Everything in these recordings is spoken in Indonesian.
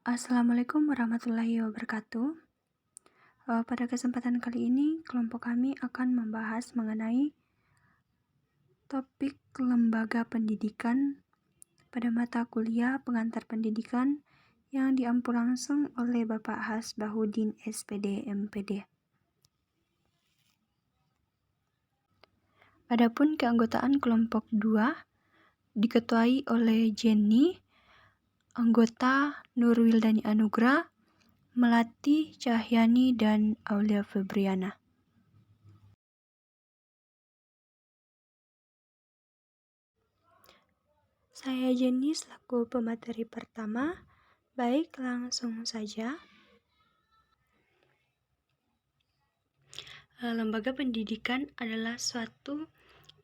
Assalamualaikum warahmatullahi wabarakatuh. Pada kesempatan kali ini, kelompok kami akan membahas mengenai topik lembaga pendidikan pada mata kuliah pengantar pendidikan yang diampu langsung oleh Bapak Hasbahudin SPD MPD. Adapun keanggotaan kelompok 2 diketuai oleh Jenny, anggota Nurwildani Anugrah, Melati Cahyani, dan Aulia Febriana. Saya Jenny selaku pemateri pertama. Baik, langsung saja. Lembaga pendidikan adalah suatu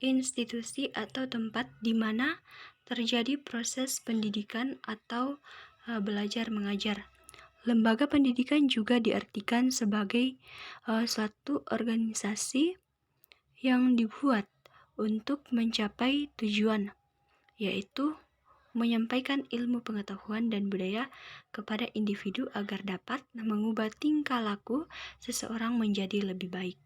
institusi atau tempat di mana terjadi proses pendidikan atau belajar mengajar. Lembaga pendidikan juga diartikan sebagai suatu organisasi yang dibuat untuk mencapai tujuan, yaitu menyampaikan ilmu pengetahuan dan budaya kepada individu agar dapat mengubah tingkah laku seseorang menjadi lebih baik.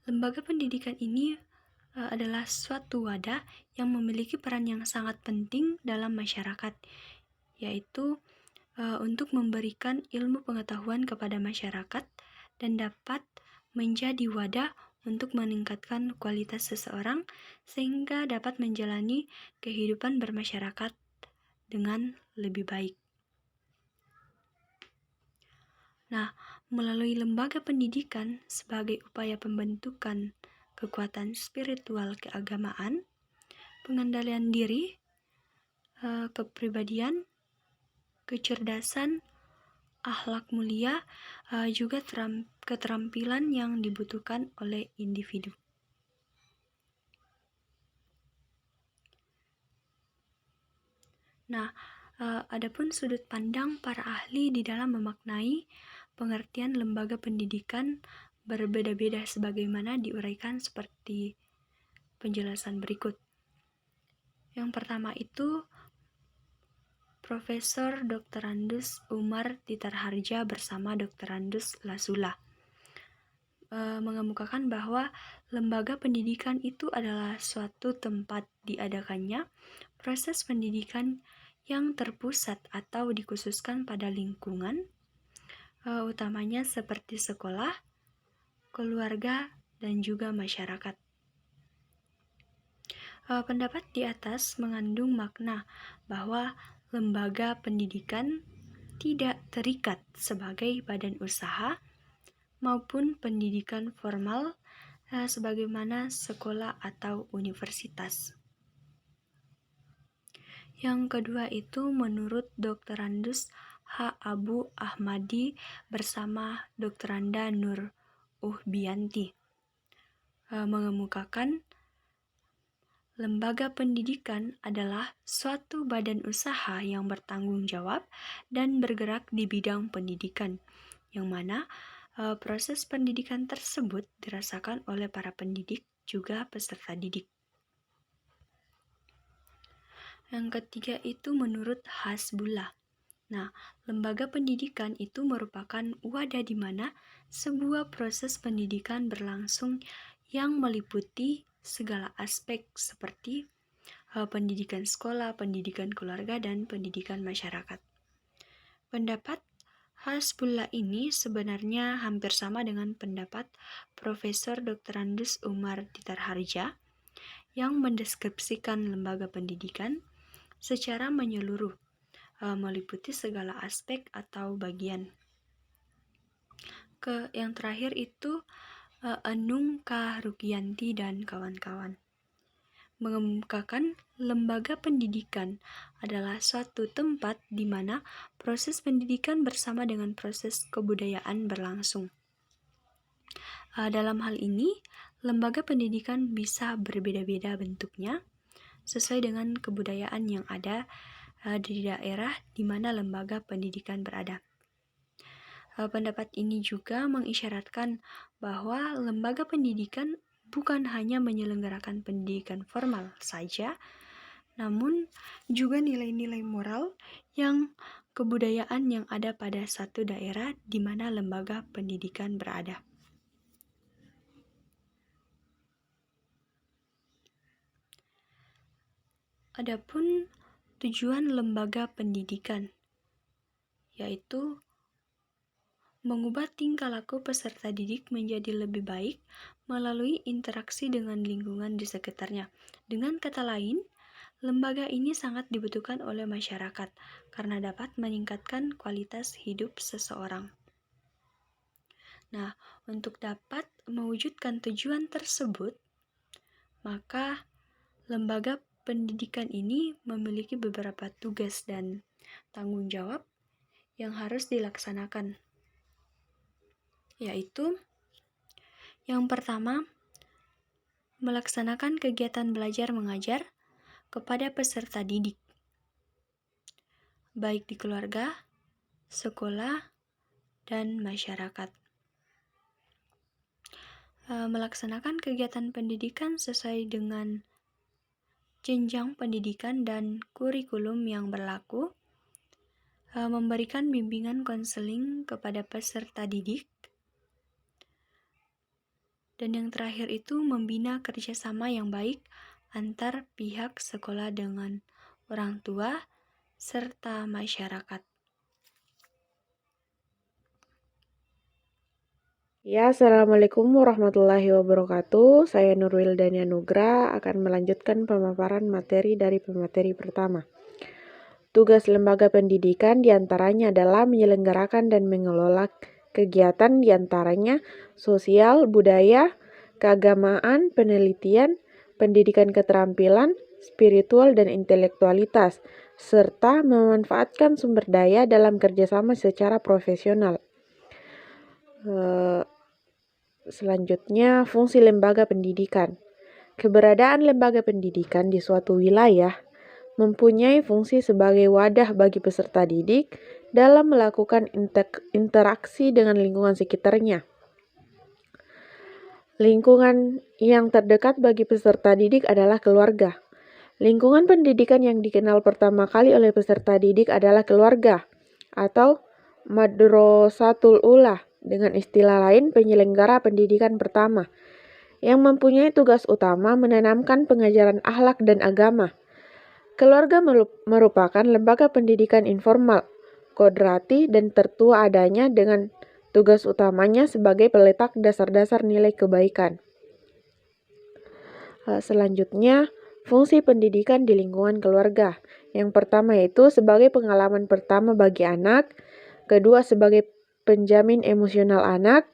Lembaga pendidikan ini adalah suatu wadah yang memiliki peran yang sangat penting dalam masyarakat, yaitu untuk memberikan ilmu pengetahuan kepada masyarakat dan dapat menjadi wadah untuk meningkatkan kualitas seseorang sehingga dapat menjalani kehidupan bermasyarakat dengan lebih baik. Melalui lembaga pendidikan sebagai upaya pembentukan kekuatan spiritual keagamaan, pengendalian diri, kepribadian, kecerdasan, akhlak mulia, juga keterampilan yang dibutuhkan oleh individu. Adapun sudut pandang para ahli di dalam memaknai pengertian lembaga pendidikan berbeda-beda sebagaimana diuraikan seperti penjelasan berikut. Yang pertama itu Profesor Dr. Andus Umar Titarharja bersama Dr. Andus Lasula mengemukakan bahwa lembaga pendidikan itu adalah suatu tempat diadakannya proses pendidikan yang terpusat atau dikhususkan pada lingkungan, utamanya seperti sekolah, keluarga, dan juga masyarakat. Pendapat di atas mengandung makna bahwa lembaga pendidikan tidak terikat sebagai badan usaha maupun pendidikan formal sebagaimana sekolah atau universitas. Yang kedua itu menurut Dr. Andus H. Abu Ahmadi bersama Dr. Anda Nur Uhbianti mengemukakan lembaga pendidikan adalah suatu badan usaha yang bertanggung jawab dan bergerak di bidang pendidikan, yang mana proses pendidikan tersebut dirasakan oleh para pendidik juga peserta didik. Yang ketiga itu menurut Hasbullah. Lembaga pendidikan itu merupakan wadah di mana sebuah proses pendidikan berlangsung yang meliputi segala aspek seperti pendidikan sekolah, pendidikan keluarga, dan pendidikan masyarakat. Pendapat Hasbullah ini sebenarnya hampir sama dengan pendapat Profesor Dr. Andus Umar Titarharja yang mendeskripsikan lembaga pendidikan secara menyeluruh, meliputi segala aspek atau bagian. Yang terakhir itu Enung K. Rukianti dan kawan-kawan mengemukakan lembaga pendidikan adalah suatu tempat di mana proses pendidikan bersama dengan proses kebudayaan berlangsung. Dalam hal ini, lembaga pendidikan bisa berbeda-beda bentuknya sesuai dengan kebudayaan yang ada di daerah di mana lembaga pendidikan berada. Pendapat ini juga mengisyaratkan bahwa lembaga pendidikan bukan hanya menyelenggarakan pendidikan formal saja, namun juga nilai-nilai moral yang kebudayaan yang ada pada satu daerah di mana lembaga pendidikan berada. Adapun tujuan lembaga pendidikan, yaitu mengubah tingkah laku peserta didik menjadi lebih baik melalui interaksi dengan lingkungan di sekitarnya. Dengan kata lain, lembaga ini sangat dibutuhkan oleh masyarakat karena dapat meningkatkan kualitas hidup seseorang. Nah, untuk dapat mewujudkan tujuan tersebut, maka lembaga pendidikan ini memiliki beberapa tugas dan tanggung jawab yang harus dilaksanakan, yaitu yang pertama, melaksanakan kegiatan belajar mengajar kepada peserta didik, baik di keluarga, sekolah, dan masyarakat. Melaksanakan kegiatan pendidikan sesuai dengan jenjang pendidikan dan kurikulum yang berlaku, memberikan bimbingan konseling kepada peserta didik, dan yang terakhir itu membina kerjasama yang baik antar pihak sekolah dengan orang tua serta masyarakat. Ya, Assalamualaikum warahmatullahi wabarakatuh. Saya Nurwildania Nugra akan melanjutkan pemaparan materi dari pemateri pertama. Tugas lembaga pendidikan diantaranya adalah menyelenggarakan dan mengelola kegiatan diantaranya sosial, budaya, keagamaan, penelitian, pendidikan keterampilan, spiritual, dan intelektualitas, serta memanfaatkan sumber daya dalam kerjasama secara profesional. Selanjutnya, fungsi lembaga pendidikan. Keberadaan lembaga pendidikan di suatu wilayah mempunyai fungsi sebagai wadah bagi peserta didik dalam melakukan interaksi dengan lingkungan sekitarnya. Lingkungan yang terdekat bagi peserta didik adalah keluarga. Lingkungan pendidikan yang dikenal pertama kali oleh peserta didik adalah keluarga atau madrasatul ula, dengan istilah lain penyelenggara pendidikan pertama, yang mempunyai tugas utama menanamkan pengajaran akhlak dan agama. Keluarga merupakan lembaga pendidikan informal, kodrati, dan tertua adanya dengan tugas utamanya sebagai peletak dasar-dasar nilai kebaikan. Selanjutnya, fungsi pendidikan di lingkungan keluarga. Yang pertama yaitu sebagai pengalaman pertama bagi anak, kedua sebagai penjamin emosional anak,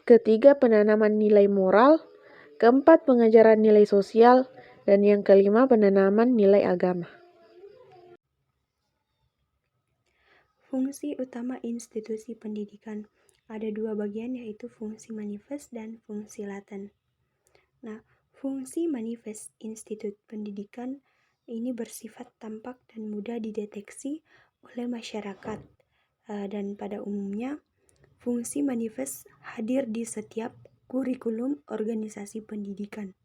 ketiga penanaman nilai moral, keempat pengajaran nilai sosial, dan yang kelima penanaman nilai agama. Fungsi utama institusi pendidikan ada dua bagian, yaitu fungsi manifest dan fungsi laten. Nah, fungsi manifest institut pendidikan ini bersifat tampak dan mudah dideteksi oleh masyarakat, dan pada umumnya fungsi manifest hadir di setiap kurikulum organisasi pendidikan.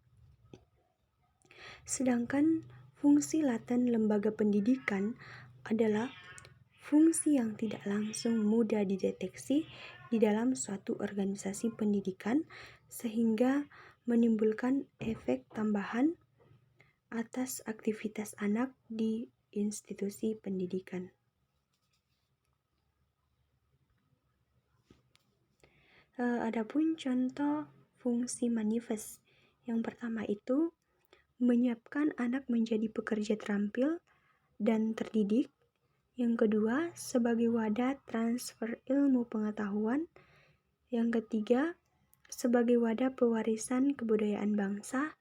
Sedangkan fungsi laten lembaga pendidikan adalah fungsi yang tidak langsung mudah dideteksi di dalam suatu organisasi pendidikan sehingga menimbulkan efek tambahan atas aktivitas anak di institusi pendidikan. Adapun contoh fungsi manifest, yang pertama itu menyiapkan anak menjadi pekerja terampil dan terdidik. Yang kedua, sebagai wadah transfer ilmu pengetahuan. Yang ketiga, sebagai wadah pewarisan kebudayaan bangsa.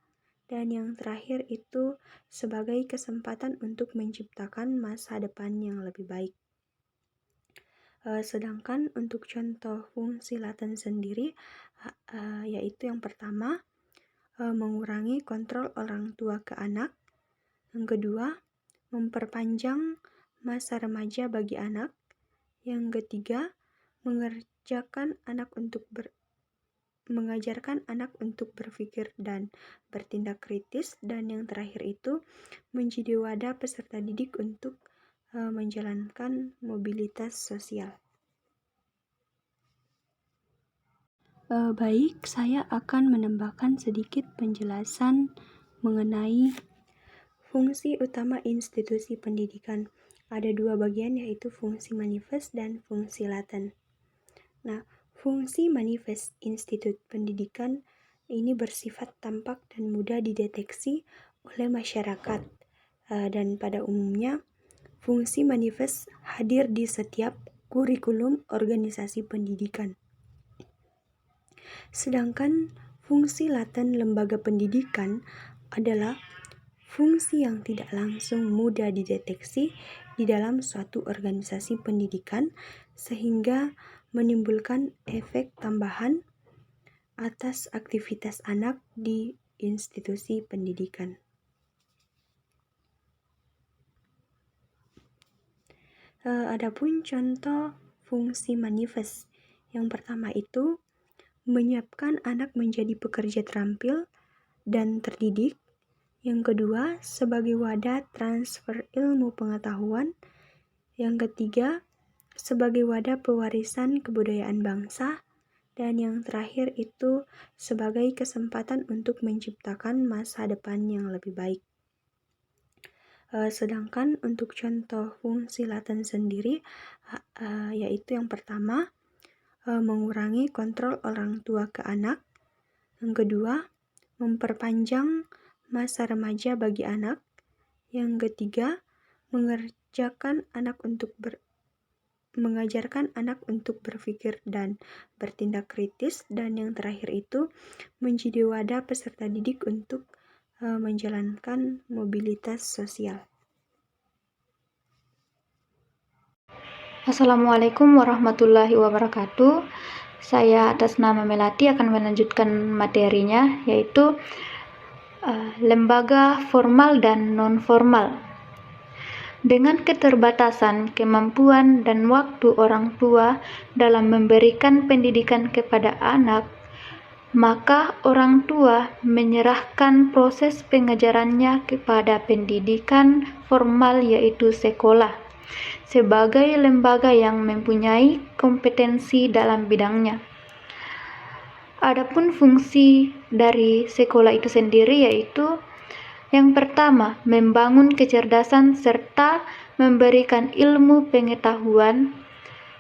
Dan yang terakhir itu sebagai kesempatan untuk menciptakan masa depan yang lebih baik. Sedangkan untuk contoh fungsi laten sendiri, yaitu yang pertama, mengurangi kontrol orang tua ke anak. Yang kedua, memperpanjang masa remaja bagi anak. Yang ketiga, mengerjakan anak untuk mengajarkan anak untuk berpikir dan bertindak kritis, dan yang terakhir itu menjadi wadah peserta didik untuk menjalankan mobilitas sosial. Baik, saya akan menambahkan sedikit penjelasan mengenai fungsi utama institusi pendidikan. Ada dua bagian, yaitu fungsi manifest dan fungsi laten. Nah, fungsi manifest institut pendidikan ini bersifat tampak dan mudah dideteksi oleh masyarakat. Dan pada umumnya, fungsi manifest hadir di setiap kurikulum organisasi pendidikan. Sedangkan fungsi laten lembaga pendidikan adalah fungsi yang tidak langsung mudah dideteksi di dalam suatu organisasi pendidikan, sehingga menimbulkan efek tambahan atas aktivitas anak di institusi pendidikan. Adapun contoh fungsi manifest, yang pertama itu menyiapkan anak menjadi pekerja terampil dan terdidik. Yang kedua, sebagai wadah transfer ilmu pengetahuan. Yang ketiga, sebagai wadah pewarisan kebudayaan bangsa. Dan yang terakhir itu sebagai kesempatan untuk menciptakan masa depan yang lebih baik. Sedangkan untuk contoh fungsi laten sendiri, yaitu yang pertama, mengurangi kontrol orang tua ke anak. Yang kedua, memperpanjang masa remaja bagi anak. Yang ketiga, mengajarkan anak untuk berpikir dan bertindak kritis. Dan yang terakhir itu menjadi wadah peserta didik untuk menjalankan mobilitas sosial. Assalamualaikum warahmatullahi wabarakatuh. Saya atas nama Melati akan melanjutkan materinya, yaitu lembaga formal dan non-formal. Dengan keterbatasan kemampuan dan waktu orang tua dalam memberikan pendidikan kepada anak, maka orang tua menyerahkan proses pengajarannya kepada pendidikan formal, yaitu sekolah, sebagai lembaga yang mempunyai kompetensi dalam bidangnya. Adapun fungsi dari sekolah itu sendiri yaitu yang pertama, membangun kecerdasan serta memberikan ilmu pengetahuan.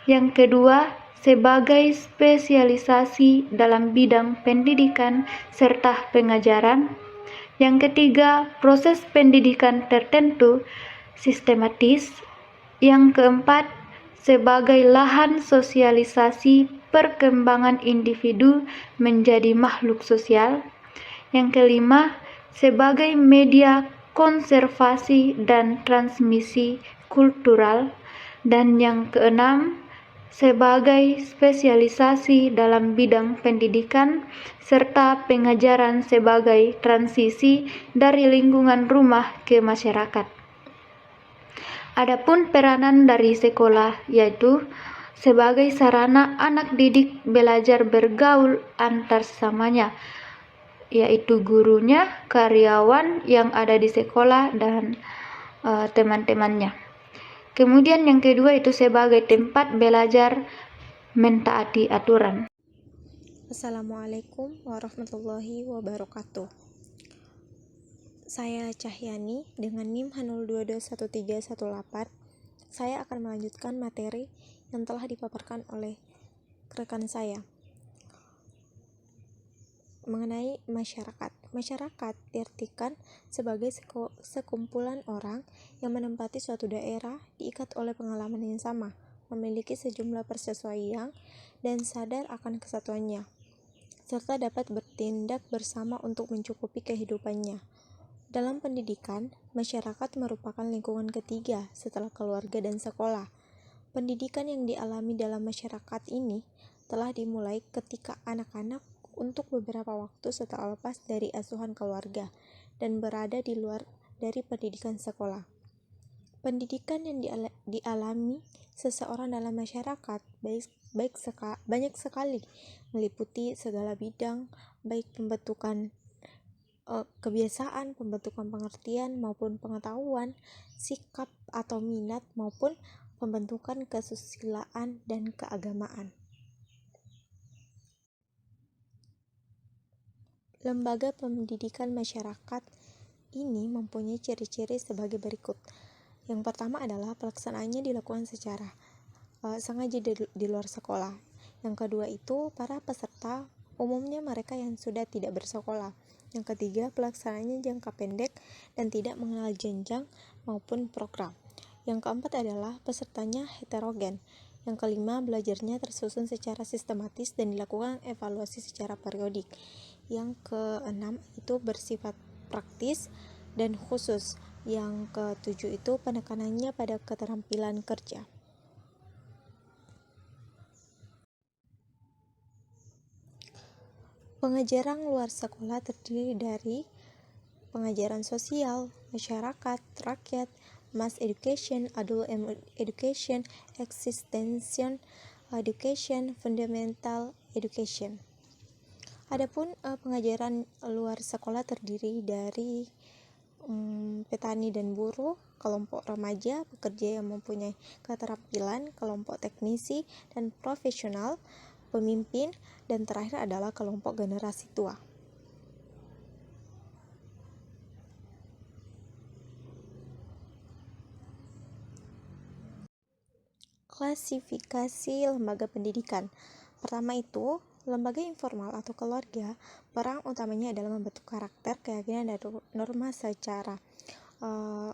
Yang kedua, sebagai spesialisasi dalam bidang pendidikan serta pengajaran. Yang ketiga, proses pendidikan tertentu sistematis. Yang keempat, sebagai lahan sosialisasi perkembangan individu menjadi makhluk sosial. Yang kelima, sebagai media konservasi dan transmisi kultural. Dan yang keenam, sebagai spesialisasi dalam bidang pendidikan serta pengajaran sebagai transisi dari lingkungan rumah ke masyarakat. Adapun peranan dari sekolah yaitu sebagai sarana anak didik belajar bergaul antar sesamanya, yaitu gurunya, karyawan yang ada di sekolah, dan teman-temannya. Kemudian yang kedua itu sebagai tempat belajar mentaati aturan. Assalamualaikum warahmatullahi wabarakatuh. Saya Cahyani dengan NIM H02213118. Saya akan melanjutkan materi yang telah dipaparkan oleh rekan saya mengenai masyarakat. Masyarakat diartikan sebagai sekumpulan orang yang menempati suatu daerah, diikat oleh pengalaman yang sama, memiliki sejumlah persesuaian dan sadar akan kesatuannya, serta dapat bertindak bersama untuk mencukupi kehidupannya. Dalam pendidikan, masyarakat merupakan lingkungan ketiga setelah keluarga dan sekolah. Pendidikan yang dialami dalam masyarakat ini telah dimulai ketika anak-anak untuk beberapa waktu setelah lepas dari asuhan keluarga dan berada di luar dari pendidikan sekolah. Pendidikan yang dialami seseorang dalam masyarakat, baik banyak sekali, meliputi segala bidang, baik pembentukan kebiasaan, pembentukan pengertian maupun pengetahuan, sikap atau minat maupun pembentukan kesusilaan dan keagamaan. Lembaga pendidikan masyarakat ini mempunyai ciri-ciri sebagai berikut. Yang pertama adalah pelaksanaannya dilakukan secara sengaja di luar sekolah. Yang kedua itu para peserta umumnya mereka yang sudah tidak bersekolah. Yang ketiga, pelaksanaannya jangka pendek dan tidak mengenal jenjang maupun program. Yang keempat adalah pesertanya heterogen. Yang kelima, belajarnya tersusun secara sistematis dan dilakukan evaluasi secara periodik. Yang keenam itu bersifat praktis dan khusus. Yang ketujuh itu penekanannya pada keterampilan kerja. Pengajaran luar sekolah terdiri dari pengajaran sosial, masyarakat, rakyat, mass education, adult education, existential education, fundamental education. Adapun pengajaran luar sekolah terdiri dari petani dan buruh, kelompok remaja, pekerja yang mempunyai keterampilan, kelompok teknisi dan profesional, pemimpin, dan terakhir adalah kelompok generasi tua. Klasifikasi lembaga pendidikan. Pertama itu, lembaga informal atau keluarga, peran utamanya adalah membentuk karakter, keyakinan, dan norma secara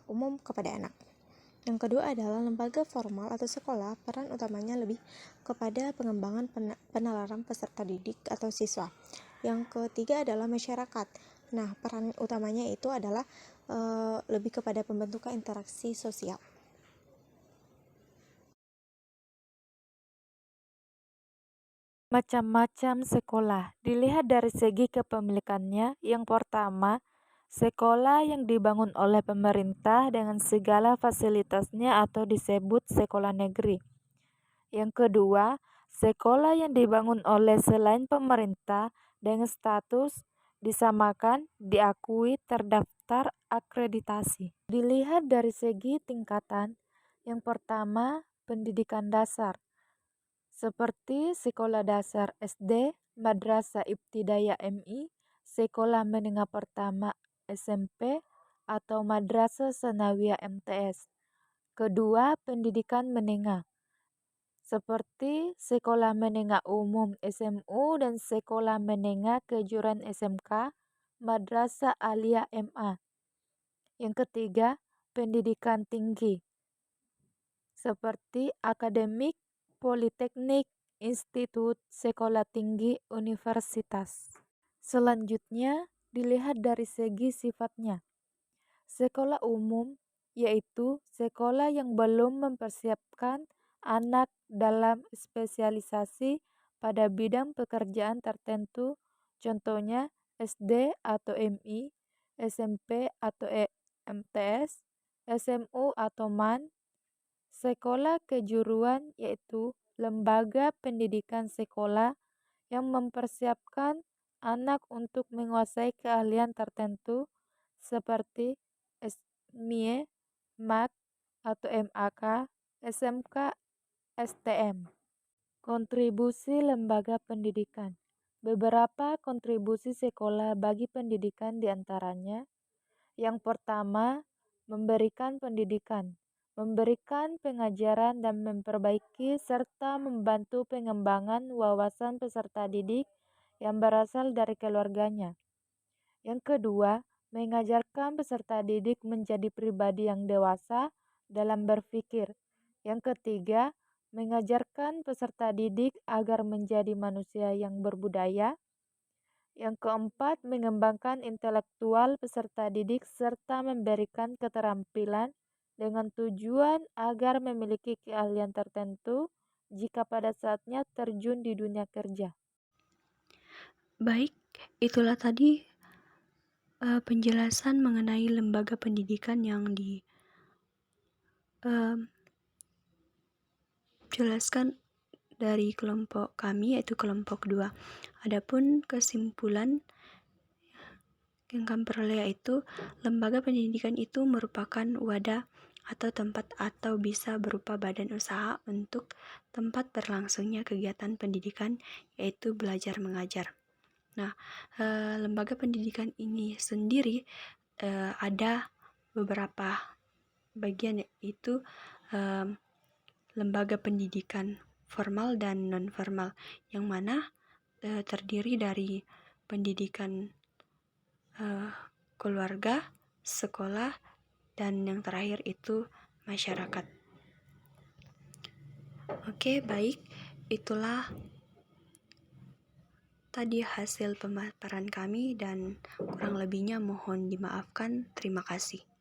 umum kepada anak. Yang kedua adalah lembaga formal atau sekolah, peran utamanya lebih kepada pengembangan penalaran peserta didik atau siswa. Yang ketiga adalah masyarakat. Nah, peran utamanya itu adalah lebih kepada pembentukan interaksi sosial. Macam-macam sekolah dilihat dari segi kepemilikannya. Yang pertama, sekolah yang dibangun oleh pemerintah dengan segala fasilitasnya atau disebut sekolah negeri. Yang kedua, sekolah yang dibangun oleh selain pemerintah dengan status disamakan, diakui, terdaftar, akreditasi. Dilihat dari segi tingkatan, yang pertama pendidikan dasar, seperti sekolah dasar SD, madrasah ibtidaiyah MI, sekolah menengah pertama SMP, atau madrasah sanawiyah MTS. Kedua, pendidikan menengah, seperti sekolah menengah umum SMU dan sekolah menengah kejuruan SMK, madrasah aliyah MA. Yang ketiga, pendidikan tinggi, seperti akademik, politeknik, institut, sekolah tinggi, universitas. Selanjutnya, dilihat dari segi sifatnya. Sekolah umum yaitu sekolah yang belum mempersiapkan anak dalam spesialisasi pada bidang pekerjaan tertentu, contohnya SD atau MI, SMP atau MTS, SMU atau MAN. Sekolah kejuruan yaitu lembaga pendidikan sekolah yang mempersiapkan anak untuk menguasai keahlian tertentu seperti SMIE, MAK atau MAK, SMK, STM. Kontribusi lembaga pendidikan. Beberapa kontribusi sekolah bagi pendidikan diantaranya. Yang pertama, memberikan pendidikan, memberikan pengajaran dan memperbaiki serta membantu pengembangan wawasan peserta didik yang berasal dari keluarganya. Yang kedua, mengajarkan peserta didik menjadi pribadi yang dewasa dalam berpikir. Yang ketiga, mengajarkan peserta didik agar menjadi manusia yang berbudaya. Yang keempat, mengembangkan intelektual peserta didik serta memberikan keterampilan dengan tujuan agar memiliki keahlian tertentu jika pada saatnya terjun di dunia kerja. Baik, itulah tadi penjelasan mengenai lembaga pendidikan yang dijelaskan dari kelompok kami, yaitu kelompok 2. Adapun kesimpulan yang kami peroleh yaitu lembaga pendidikan itu merupakan wadah atau tempat atau bisa berupa badan usaha untuk tempat berlangsungnya kegiatan pendidikan, yaitu belajar mengajar. Nah, lembaga pendidikan ini sendiri ada beberapa bagian, yaitu lembaga pendidikan formal dan non-formal, yang mana terdiri dari pendidikan keluarga, sekolah, dan yang terakhir itu masyarakat. Oke, baik. Itulah tadi hasil pemaparan kami dan kurang lebihnya mohon dimaafkan. Terima kasih.